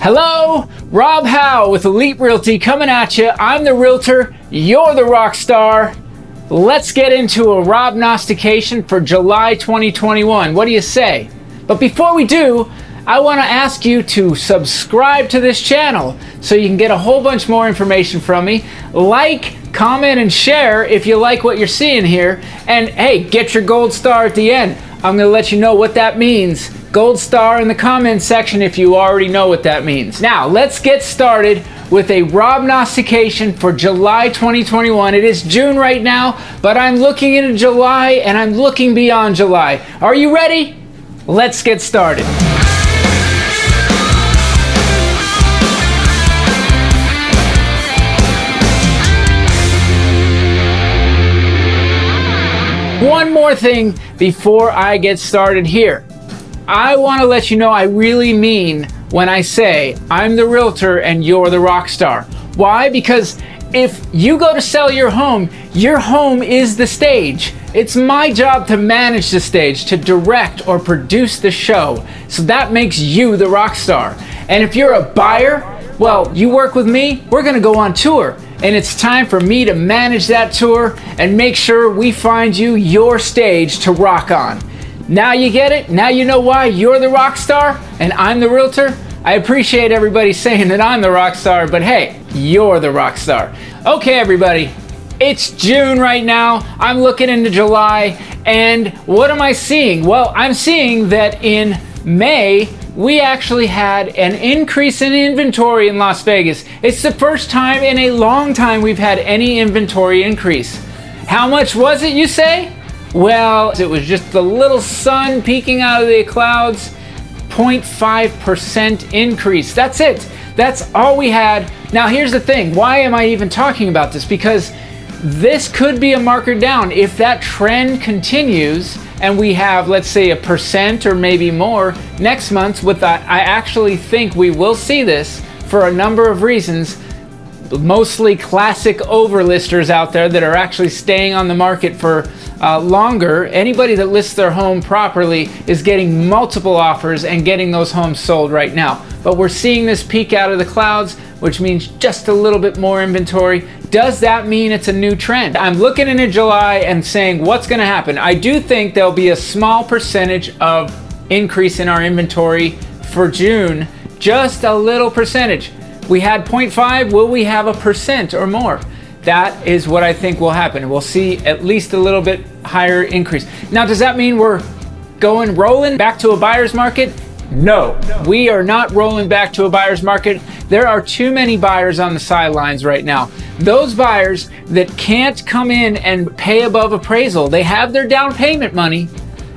Hello, Rob Hau with Elite Realty coming at you. I'm the realtor, you're the rock star. Let's get into a ROBNOSTICATION for July 2021. What do you say? But before we do, I want to ask you to subscribe to this channel so you can get a whole bunch more information from me. Like, comment, and share if you like what you're seeing here. And hey, get your gold star at the end. I'm going to let you know what that means. Gold star in the comments section if you already know what that means. Now, let's get started with a ROBNOSTICATION for July 2021. It is June right now, but I'm looking into July and I'm looking beyond July. Are you ready? Let's get started. One more thing before I get started here. I want to let you know I really mean when I say I'm the realtor and you're the rock star. Why? Because if you go to sell your home is the stage. It's my job to manage the stage, to direct or produce the show. So that makes you the rock star. And if you're a buyer, well, you work with me, we're going to go on tour. And it's time for me to manage that tour and make sure we find you your stage to rock on. Now you get it? Now you know why you're the rock star and I'm the realtor? I appreciate everybody saying that I'm the rock star, but hey, you're the rock star. Okay, everybody, it's June right now. I'm looking into July, and what am I seeing? Well, I'm seeing that in May, we actually had an increase in inventory in Las Vegas. It's the first time in a long time we've had any inventory increase. How much was it, you say? Well, it was just the little sun peeking out of the clouds, 0.5% increase. That's it. That's all we had. Now, here's the thing. Why am I even talking about this? Because this could be a marker down. If that trend continues and we have, let's say, 1% or maybe more next month, with that, I actually think we will see this for a number of reasons. Mostly classic overlisters out there that are actually staying on the market for longer. Anybody that lists their home properly is getting multiple offers and getting those homes sold right now. But we're seeing this peak out of the clouds, which means just a little bit more inventory. Does that mean it's a new trend? I'm looking into July and saying what's going to happen. I do think there'll be a small percentage of increase in our inventory for June, just a little percentage. We had 0.5, will we have 1% or more? That is what I think will happen. We'll see at least a little bit higher increase. Now, does that mean we're rolling back to a buyer's market? No, we are not rolling back to a buyer's market. There are too many buyers on the sidelines right now. Those buyers that can't come in and pay above appraisal, they have their down payment money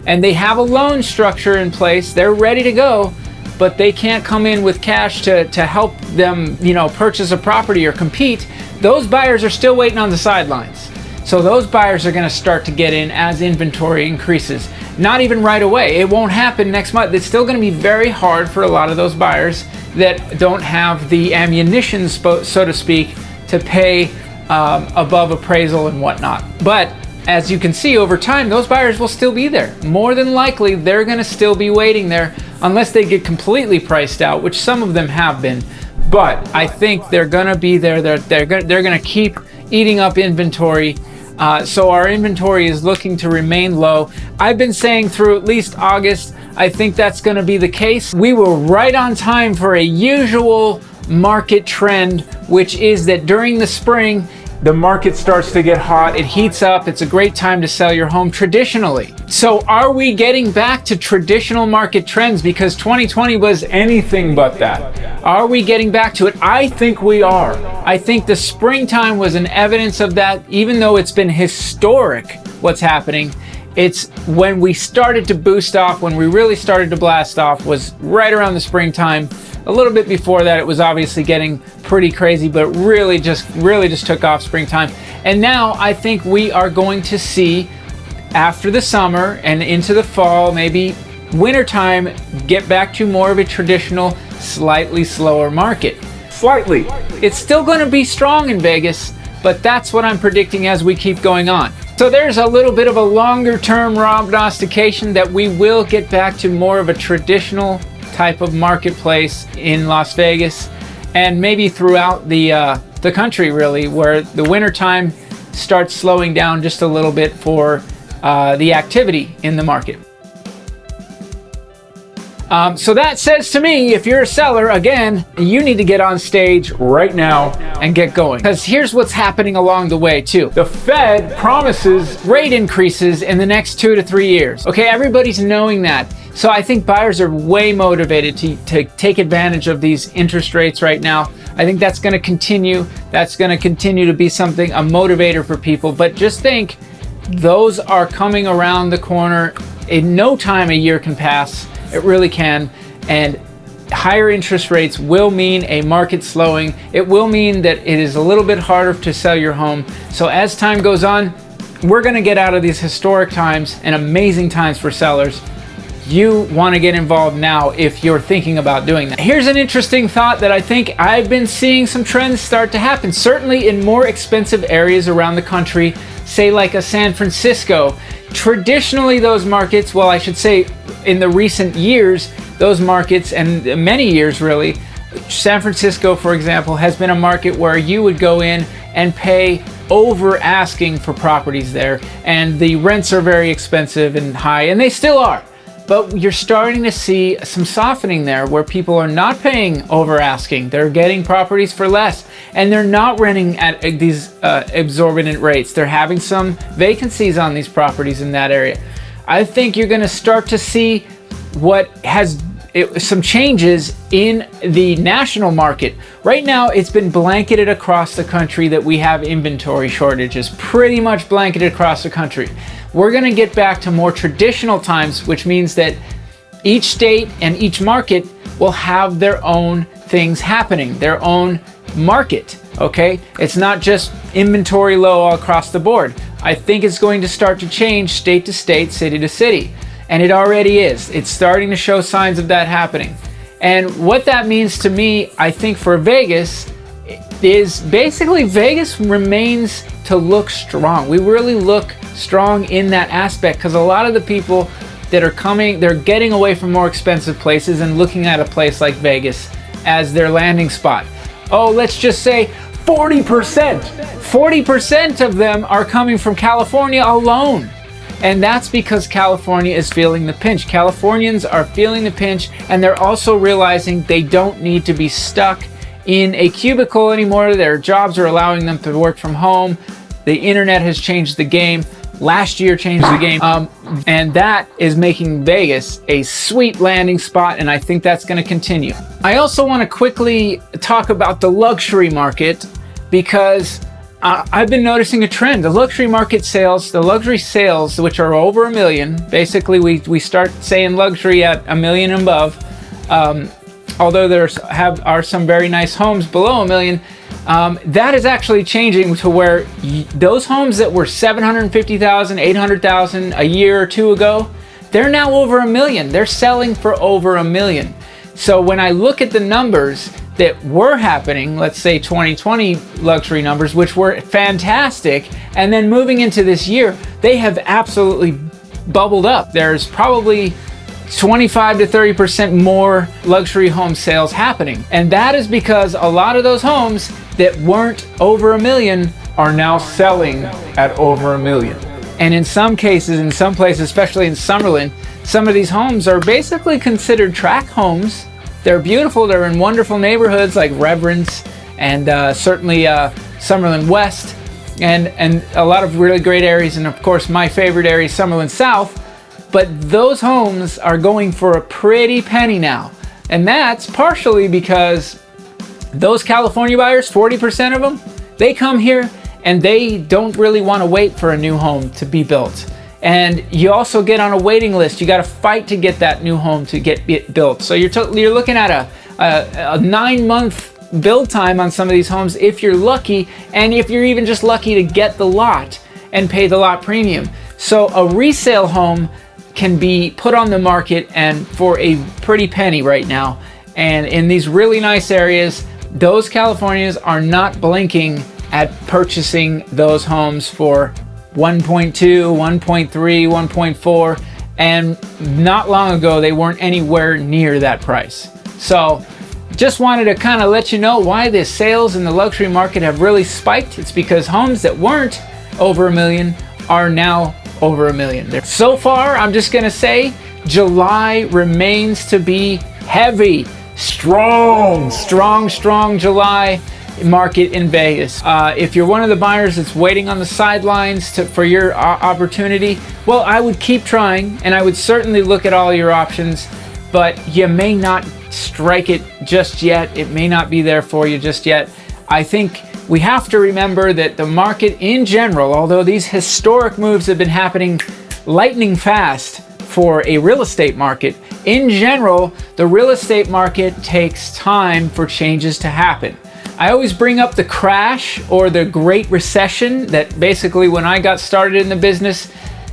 and they have a loan structure in place. They're ready to go, but they can't come in with cash to help them, purchase a property or compete. Those buyers are still waiting on the sidelines. So those buyers are gonna start to get in as inventory increases. Not even right away. It won't happen next month. It's still gonna be very hard for a lot of those buyers that don't have the ammunition, so to speak, to pay above appraisal and whatnot. But as you can see, over time, those buyers will still be there. More than likely, they're gonna still be waiting there unless they get completely priced out, which some of them have been. But I think they're gonna be there. They're gonna keep eating up inventory. So our inventory is looking to remain low. I've been saying through at least August, I think that's gonna be the case. We were right on time for a usual market trend, which is that during the spring, the market starts to get hot, it heats up, it's a great time to sell your home traditionally. So are we getting back to traditional market trends? Because 2020 was anything but that. Are we getting back to it? I think we are. I think the springtime was an evidence of that, even though it's been historic what's happening. It's when we started to boost off, when we really started to blast off, was right around the springtime. A little bit before that, it was obviously getting pretty crazy, but really just took off springtime. And now I think we are going to see, after the summer and into the fall, maybe wintertime, get back to more of a traditional, slightly slower market. Slightly. It's still going to be strong in Vegas, but that's what I'm predicting as we keep going on. So there's a little bit of a longer term ROBNOSTICATION that we will get back to more of a traditional type of marketplace in Las Vegas, and maybe throughout the country, really, where the wintertime starts slowing down just a little bit for the activity in the market. So that says to me, if you're a seller, again, you need to get on stage right now and get going. Because here's what's happening along the way too. The Fed promises rate increases in the next 2 to 3 years. Okay, everybody's knowing that. So I think buyers are way motivated to take advantage of these interest rates right now. I think that's going to continue. That's going to continue to be something, a motivator for people. But just think, those are coming around the corner. In no time a year can pass. It really can. And higher interest rates will mean a market slowing. It will mean that it is a little bit harder to sell your home. So as time goes on, we're going to get out of these historic times and amazing times for sellers. You want to get involved now if you're thinking about doing that. Here's an interesting thought that I think I've been seeing some trends start to happen, certainly in more expensive areas around the country, say like a San Francisco. Traditionally, those markets, well, I should say in the recent years, those markets, and many years really, San Francisco, for example, has been a market where you would go in and pay over asking for properties there, and the rents are very expensive and high, and they still are. But you're starting to see some softening there where people are not paying over asking. They're getting properties for less, and they're not renting at these exorbitant rates. They're having some vacancies on these properties in that area. I think you're going to start to see some changes in the national market. Right now, it's been blanketed across the country that we have inventory shortages, pretty much blanketed across the country. We're going to get back to more traditional times, which means that each state and each market will have their own things happening, their own market, okay? It's not just inventory low all across the board. I think it's going to start to change state to state, city to city, and it already is. It's starting to show signs of that happening. And what that means to me, I think for Vegas, is basically Vegas remains to look strong. We really look strong in that aspect because a lot of the people that are coming, they're getting away from more expensive places and looking at a place like Vegas as their landing spot. Oh, let's just say 40%. 40% of them are coming from California alone. And that's because California is feeling the pinch. Californians are feeling the pinch, and they're also realizing they don't need to be stuck in a cubicle anymore. Their jobs are allowing them to work from home. The internet has changed the game. Last year changed the game. And that is making Vegas a sweet landing spot, and I think that's going to continue. I also want to quickly talk about the luxury market because I've been noticing a trend. The luxury market sales, the luxury sales, which are over $1 million, basically we start saying luxury at $1 million and above, although there are some very nice homes below $1 million. That is actually changing to where those homes that were $750,000, $800,000 a year or two ago, they're now over $1 million. They're selling for over $1 million. So when I look at the numbers that were happening, let's say 2020 luxury numbers, which were fantastic, and then moving into this year, they have absolutely bubbled up. There's probably 25 to 30% more luxury home sales happening. And that is because a lot of those homes that weren't over $1 million are now selling at over $1 million. And in some cases, in some places, especially in Summerlin, some of these homes are basically considered tract homes. They're beautiful, they're in wonderful neighborhoods like Reverence and certainly Summerlin West and a lot of really great areas, and of course my favorite area, Summerlin South. But those homes are going for a pretty penny now. And that's partially because those California buyers, 40% of them, they come here and they don't really want to wait for a new home to be built. And you also get on a waiting list. You got to fight to get that new home to get it built. So you're looking at a 9-month build time on some of these homes if you're lucky, and if you're even just lucky to get the lot and pay the lot premium. So a resale home can be put on the market and for a pretty penny right now. And in these really nice areas, those Californians are not blinking at purchasing those homes for 1.2, 1.3, 1.4. And not long ago, they weren't anywhere near that price. So just wanted to kind of let you know why the sales in the luxury market have really spiked. It's because homes that weren't over $1 million are now over $1 million. So far, I'm just gonna say, July remains to be heavy. Strong July market in Vegas. If you're one of the buyers that's waiting on the sidelines for your opportunity, well, I would keep trying, and I would certainly look at all your options, but you may not strike it just yet. It may not be there for you just yet. I think we have to remember that the market in general, although these historic moves have been happening lightning fast for a real estate market, in general, the real estate market takes time for changes to happen. I always bring up the crash or the Great Recession that basically, when I got started in the business,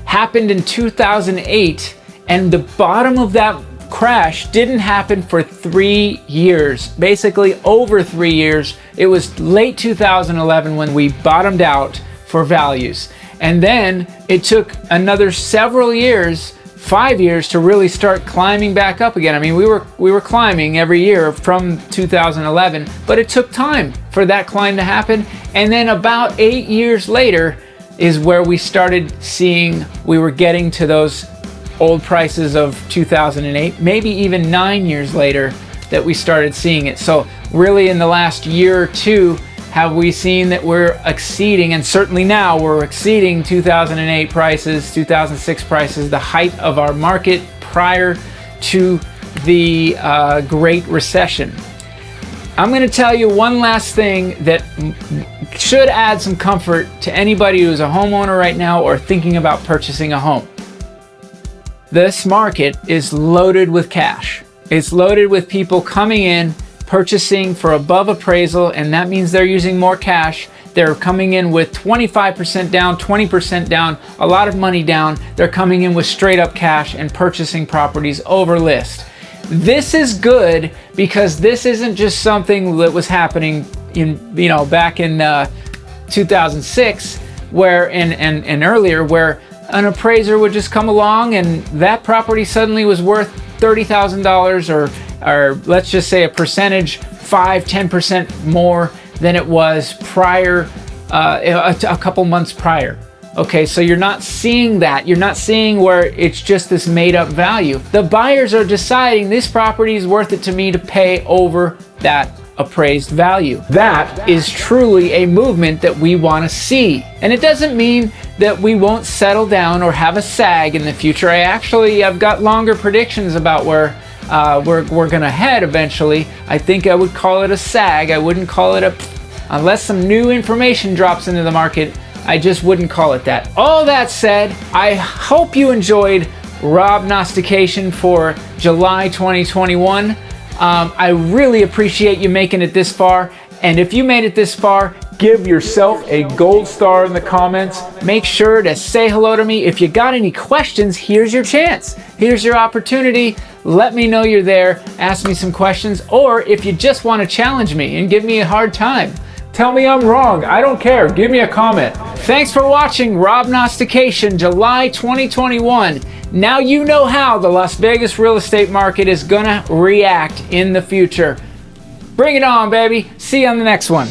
happened in 2008, and the bottom of that crash didn't happen for 3 years, basically over 3 years. It was late 2011 when we bottomed out for values, and then it took another several years, 5 years, to really start climbing back up again. I mean, we were climbing every year from 2011, but it took time for that climb to happen. And then about 8 years later is where we started seeing we were getting to those old prices of 2008, maybe even 9 years later that we started seeing it. So really in the last year or two have we seen that we're exceeding, and certainly now we're exceeding 2008 prices, 2006 prices, the height of our market prior to the Great Recession. I'm going to tell you one last thing that should add some comfort to anybody who's a homeowner right now or thinking about purchasing a home. This market is loaded with cash. It's loaded with people coming in, purchasing for above appraisal, and that means they're using more cash. They're coming in with 25% down, 20% down, a lot of money down. They're coming in with straight up cash and purchasing properties over list. This is good because this isn't just something that was happening back in 2006 where and earlier, where an appraiser would just come along and that property suddenly was worth $30,000 or let's just say a percentage, 5-10% more than it was prior, a couple months prior. Okay, so you're not seeing that. You're not seeing where it's just this made up value. The buyers are deciding this property is worth it to me to pay over that appraised value. That is truly a movement that we want to see. And it doesn't mean that we won't settle down or have a sag in the future. I've got longer predictions about where we're gonna head eventually. I think I would call it a sag. I wouldn't call it unless some new information drops into the market, I just wouldn't call it that. All that said, I hope you enjoyed ROBNOSTICATION for July 2021. I really appreciate you making it this far. And if you made it this far, give yourself a gold star in the comments. Make sure to say hello to me. If you got any questions, here's your chance. Here's your opportunity. Let me know you're there. Ask me some questions. Or if you just want to challenge me and give me a hard time, tell me I'm wrong. I don't care. Give me a comment. Thanks for watching ROBNOSTICATION July 2021. Now you know how the Las Vegas real estate market is gonna react in the future. Bring it on, baby. See you on the next one.